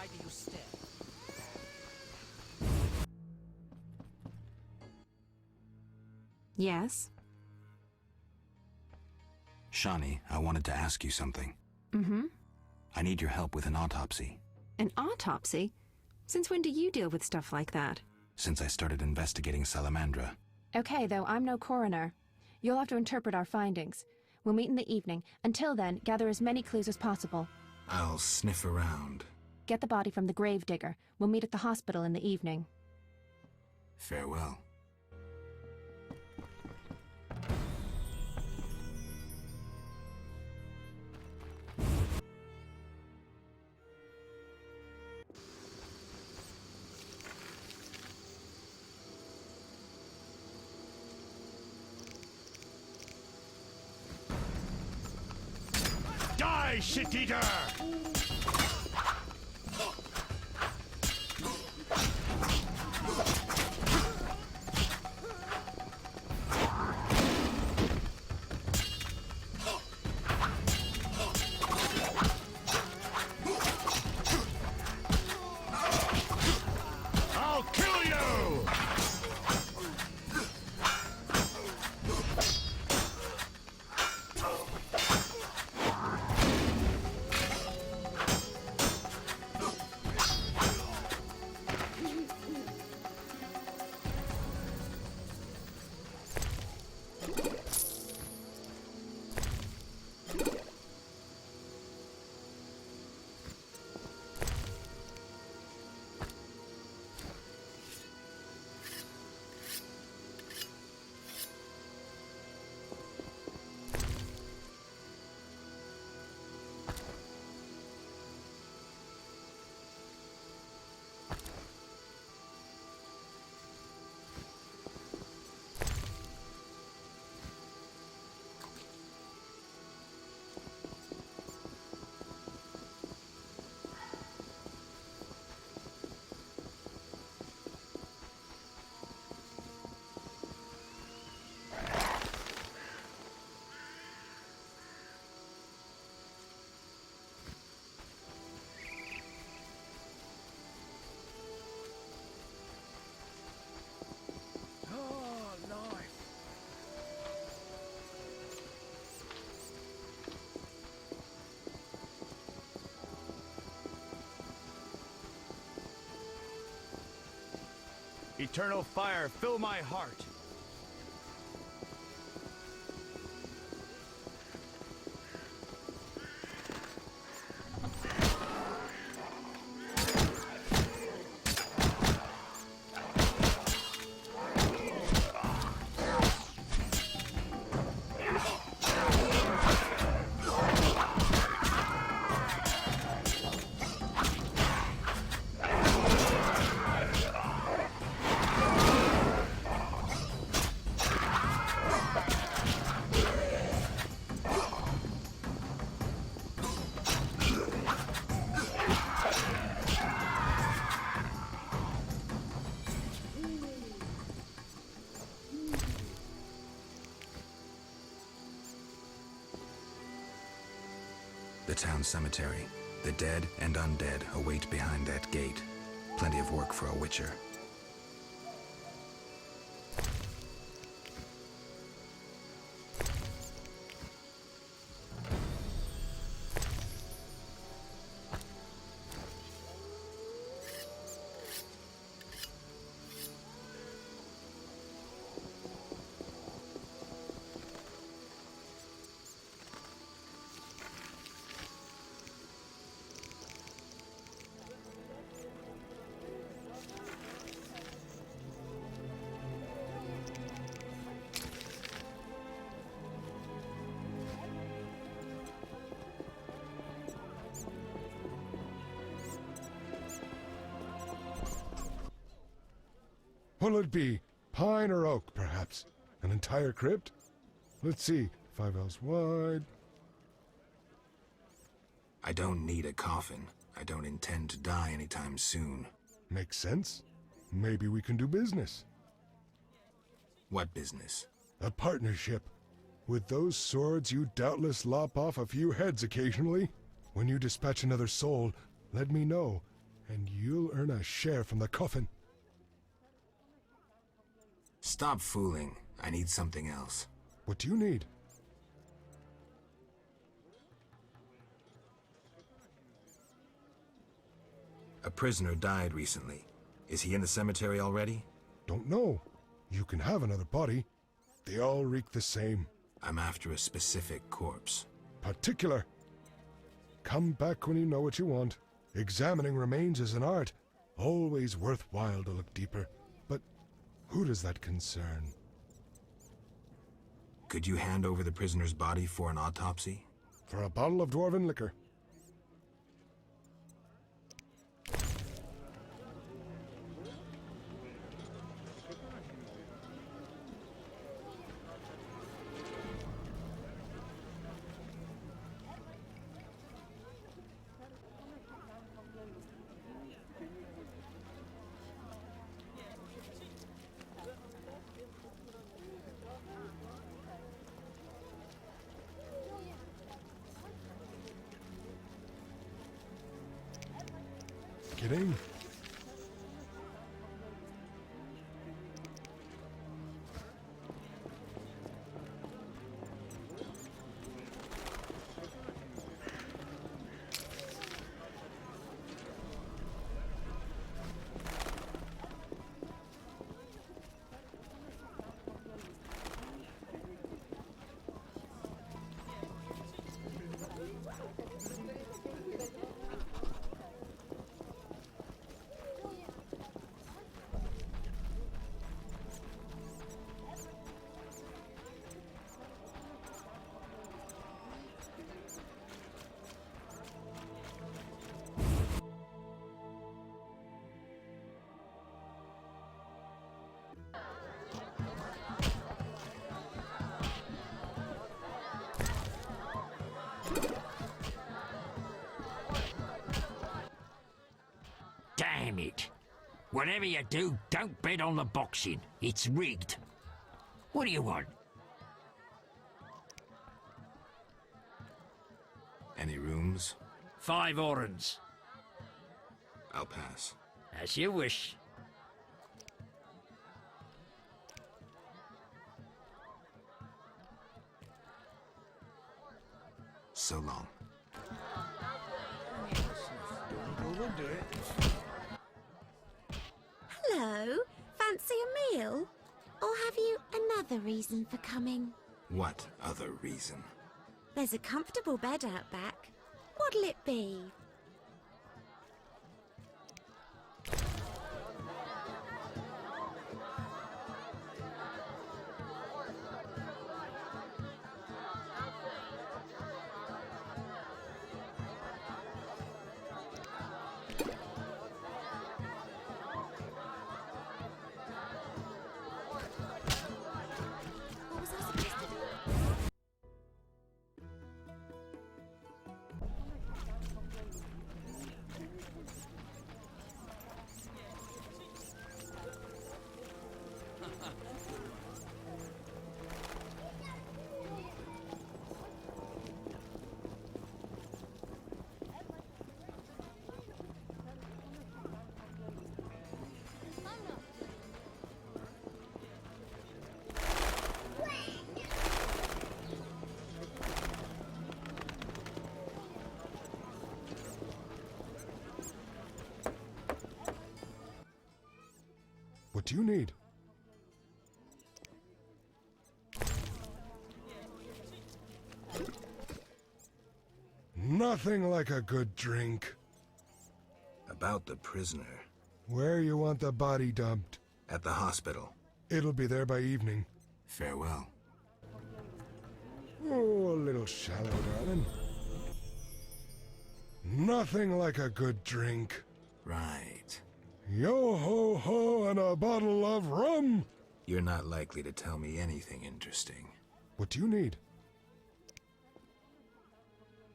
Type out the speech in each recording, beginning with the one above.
Why do you stare? Yes? Shani, I wanted to ask you something. Mm-hmm. I need your help with an autopsy. An autopsy? Since when do you deal with stuff like that? Since I started investigating Salamandra. Okay, though, I'm no coroner. You'll have to interpret our findings. We'll meet in the evening. Until then, gather as many clues as possible. I'll sniff around. Get the body from the gravedigger. We'll meet at the hospital in the evening. Farewell. Die, shit-eater! I'll kill you! Eternal fire, fill my heart. The town cemetery. The dead and undead await behind that gate. Plenty of work for a witcher. What'll it be? Pine or oak, perhaps? An entire crypt? Let's see. 5 ells wide. I don't need a coffin. I don't intend to die anytime soon. Makes sense. Maybe we can do business. What business? A partnership. With those swords, you doubtless lop off a few heads occasionally. When you dispatch another soul, let me know. and you'll earn a share from the coffin. Stop fooling. I need something else. What do you need? A prisoner died recently. Is he in the cemetery already? Don't know. You can have another body. They all reek the same. I'm after a specific corpse. Particular. Come back when you know what you want. Examining remains is an art. Always worthwhile to look deeper. But who does that concern? Could you hand over the prisoner's body for an autopsy? For a bottle of dwarven liquor. Kidding? Damn it. Whatever you do, don't bet on the boxing. It's rigged. What do you want? Any rooms? 5 orens. I'll pass. As you wish. So long. Hello, fancy a meal? Or have you another reason for coming? What other reason? There's a comfortable bed out back. What'll it be? What was I supposed to do? What do you need? Nothing like a good drink. About the prisoner. Where you want the body dumped? At the hospital. It'll be there by evening. Farewell. Oh, a little shallow, darling. Nothing like a good drink. Right. Yo-ho-ho and a bottle of rum! You're not likely to tell me anything interesting. What do you need?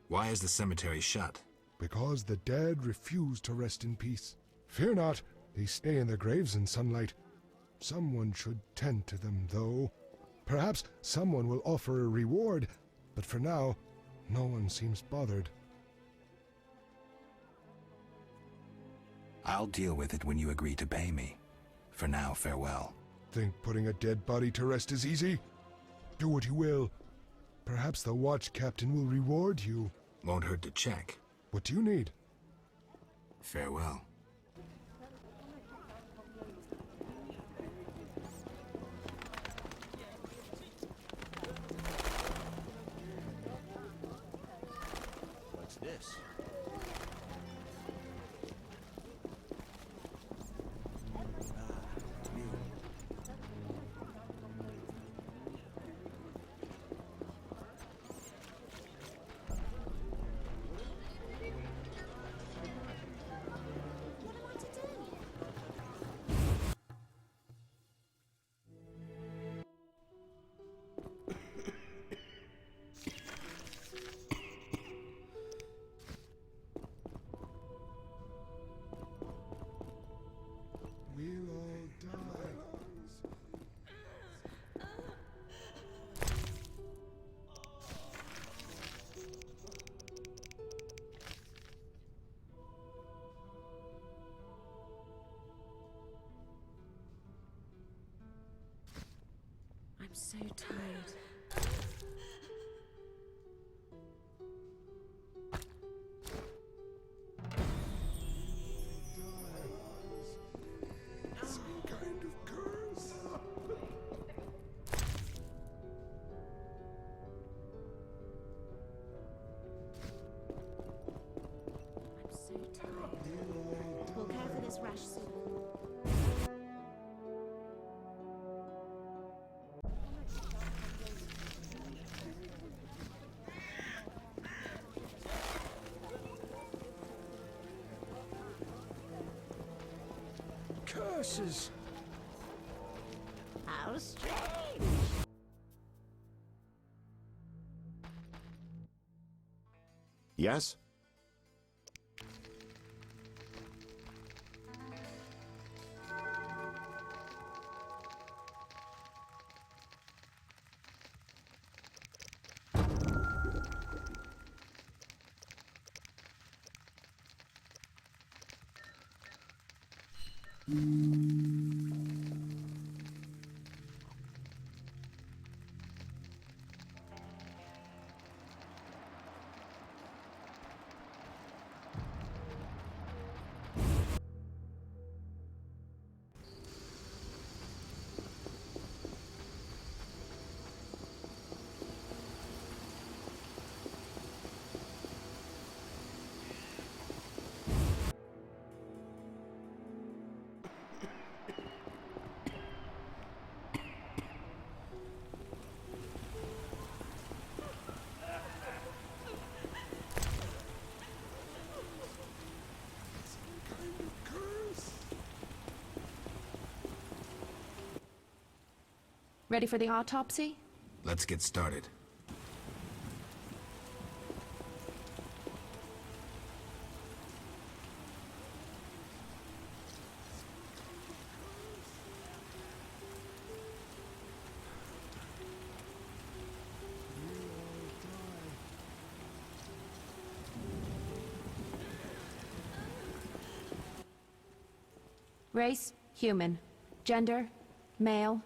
Why is the cemetery shut? Because the dead refuse to rest in peace. Fear not, they stay in their graves in sunlight. Someone should tend to them, though. Perhaps someone will offer a reward, but for now, no one seems bothered. I'll deal with it when you agree to pay me. For now, farewell. Think putting a dead body to rest is easy? Do what you will. Perhaps the watch captain will reward you. Won't hurt to check. What do you need? Farewell. What's this? We'll all die. I'm so tired. Some kind of curse. I'm so tired. We'll care for this rash soon. Curses. How strange! Yes? Ready for the autopsy? Let's get started. Race, human. Gender, male.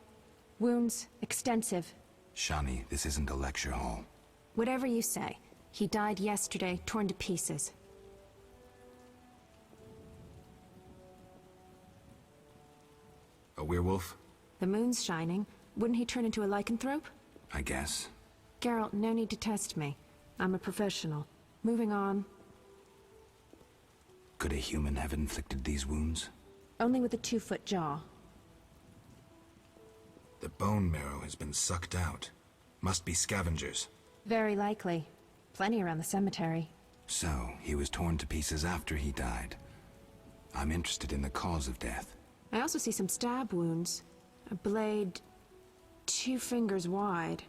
Wounds, extensive. Shani, this isn't a lecture hall. Whatever you say. He died yesterday, torn to pieces. A werewolf? The moon's shining. Wouldn't he turn into a lycanthrope? I guess. Geralt, no need to test me. I'm a professional. Moving on. Could a human have inflicted these wounds? Only with a 2-foot jaw. The bone marrow has been sucked out. Must be scavengers. Very likely. Plenty around the cemetery. So, he was torn to pieces after he died. I'm interested in the cause of death. I also see some stab wounds. A blade 2 fingers wide.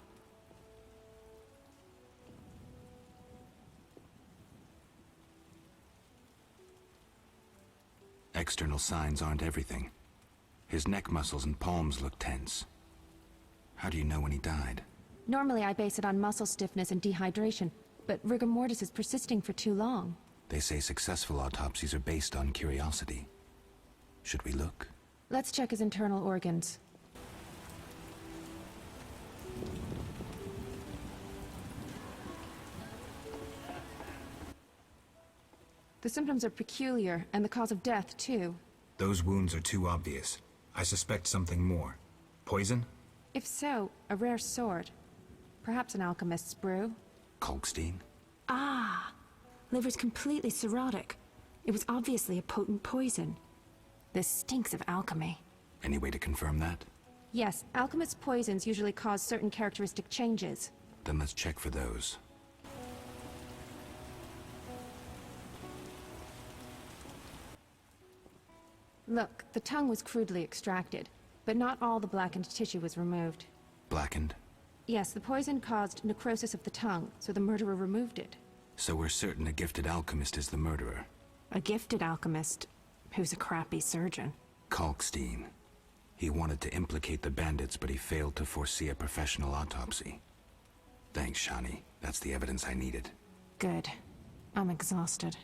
External signs aren't everything. His neck muscles and palms look tense. How do you know when he died? Normally I base it on muscle stiffness and dehydration, but rigor mortis is persisting for too long. They say successful autopsies are based on curiosity. Should we look? Let's check his internal organs. The symptoms are peculiar, and the cause of death, too. Those wounds are too obvious. I suspect something more. Poison? If so, a rare sword. Perhaps an alchemist's brew. Kalkstein? Ah! Liver's completely cirrhotic. It was obviously a potent poison. This stinks of alchemy. Any way to confirm that? Yes, alchemists' poisons usually cause certain characteristic changes. Then let's check for those. Look, the tongue was crudely extracted, but not all the blackened tissue was removed. Blackened? Yes, the poison caused necrosis of the tongue, so the murderer removed it. So we're certain a gifted alchemist is the murderer. A gifted alchemist who's a crappy surgeon. Kalkstein. He wanted to implicate the bandits, but he failed to foresee a professional autopsy. Thanks, Shani. That's the evidence I needed. Good. I'm exhausted.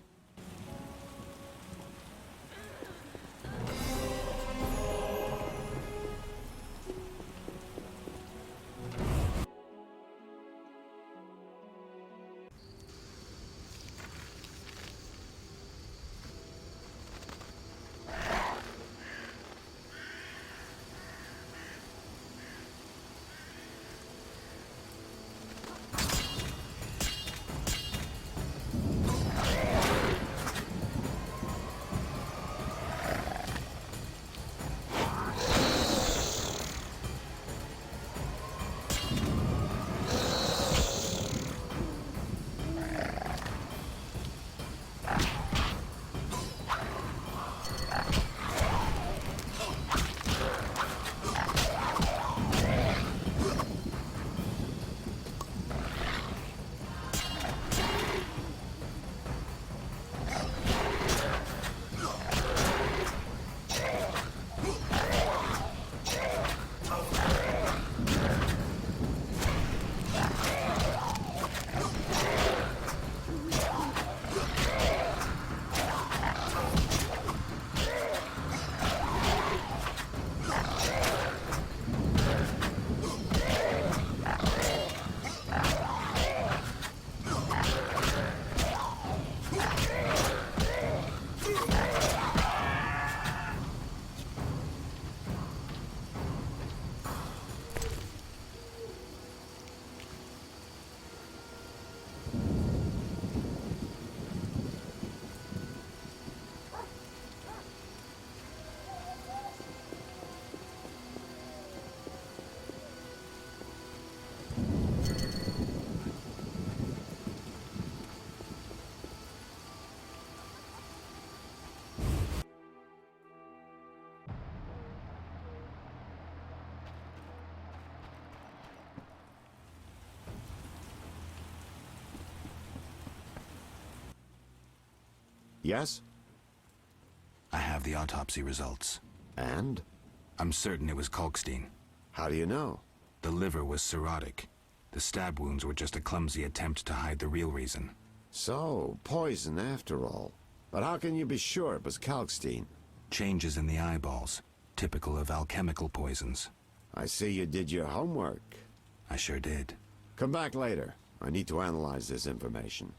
Yes? I have the autopsy results. And? I'm certain it was Kalkstein. How do you know? The liver was cirrhotic. The stab wounds were just a clumsy attempt to hide the real reason. So, poison after all. But how can you be sure it was Kalkstein? Changes in the eyeballs, typical of alchemical poisons. I see you did your homework. I sure did. Come back later. I need to analyze this information.